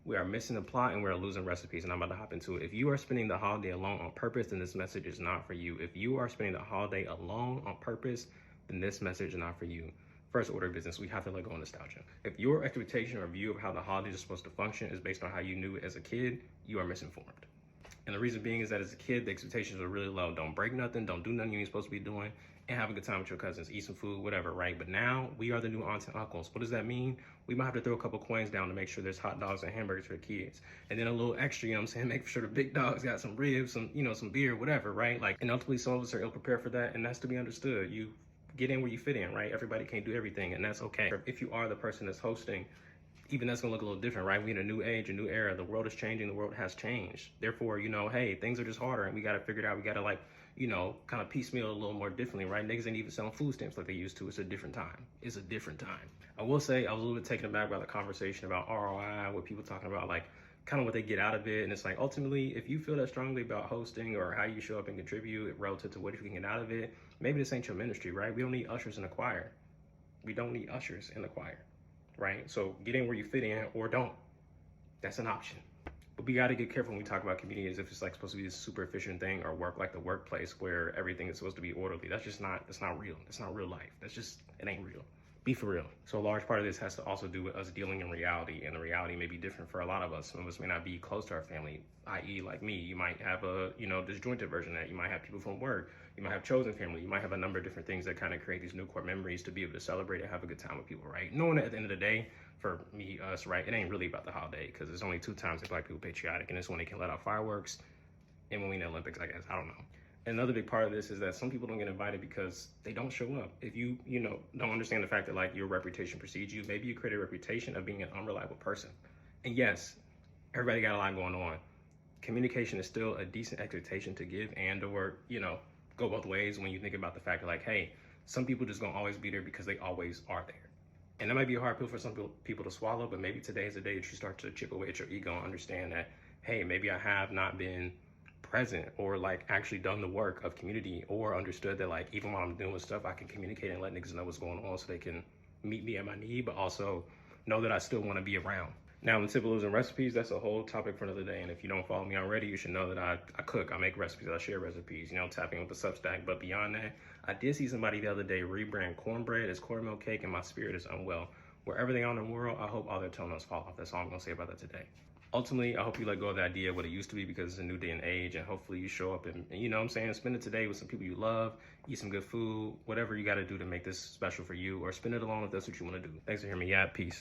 we are missing the plot and we're losing recipes, and I'm about to hop into it. If you are spending the holiday alone on purpose, then this message is not for you. If you are spending the holiday alone on purpose, then this message is not for you. First order of business, we have to let go of nostalgia. If your expectation or view of how the holidays are supposed to function is based on how you knew it as a kid, you are misinformed. And the reason being is that as a kid, the expectations are really low. Don't break nothing, don't do nothing you ain't supposed to be doing, and have a good time with your cousins, eat some food, whatever, right? But now we are the new aunts and uncles. What does that mean? We might have to throw a couple coins down to make sure there's hot dogs and hamburgers for the kids. And then a little extra, you know what I'm saying? Make sure the big dogs got some ribs, some, some beer, whatever, right? Like, and ultimately some of us are ill prepared for that, and that's to be understood. You get in where you fit in, right? Everybody can't do everything, and that's okay. If you are the person that's hosting, even that's gonna look a little different, right? We in a new age, a new era. The world is changing, the world has changed. Therefore, hey, things are just harder and we gotta figure it out. We gotta kind of piecemeal a little more differently, right? Niggas ain't even selling food stamps like they used to. It's a different time. It's a different time. I will say I was a little bit taken aback by the conversation about ROI, with people talking about like kind of what they get out of it. And it's like, ultimately, if you feel that strongly about hosting or how you show up and contribute relative to what you can get out of it, maybe this ain't your ministry, right? We don't need ushers in the choir. We don't need ushers in the choir. Right? So get in where you fit in or don't. That's an option. But we got to get careful when we talk about community as if it's like supposed to be this super efficient thing or work like the workplace where everything is supposed to be orderly. That's not real. That's not real life. It ain't real. Be for real. So a large part of this has to also do with us dealing in reality, and the reality may be different for a lot of us. Some of us may not be close to our family, i.e. like me. You might have a, disjointed version of that. You might have people from work. You might have chosen family. You might have a number of different things that kind of create these new core memories to be able to celebrate and have a good time with people, right? Knowing that at the end of the day, for me, us, right, it ain't really about the holiday because there's only 2 times that Black people patriotic, and it's when they can let out fireworks and when we in the Olympics, I guess. I don't know. Another big part of this is that some people don't get invited because they don't show up. If you don't understand the fact that like your reputation precedes you, maybe you create a reputation of being an unreliable person. And yes, everybody got a lot going on. Communication is still a decent expectation to give and or, go both ways when you think about the fact that like, hey, some people just gonna always be there because they always are there. And that might be a hard pill for some people to swallow, but maybe today is the day that you start to chip away at your ego and understand that, hey, maybe I have not been present or like actually done the work of community or understood that like even while I'm doing stuff, I can communicate and let niggas know what's going on so they can meet me at my need, but also know that I still want to be around. Now, in the tip of losing recipes, that's a whole topic for another day. And if you don't follow me already, you should know that I cook, I make recipes, I share recipes, tapping with the Substack. But beyond that, I did see somebody the other day rebrand cornbread as cornmeal cake, and my spirit is unwell. Wherever they are in the world, I hope all their toenails fall off. That's all I'm gonna say about that today. Ultimately, I hope you let go of the idea of what it used to be because it's a new day and age, and hopefully you show up and spend it today with some people you love, eat some good food, whatever you gotta do to make this special for you, or spend it alone if that's what you wanna do. Thanks for hearing me. Yeah, peace.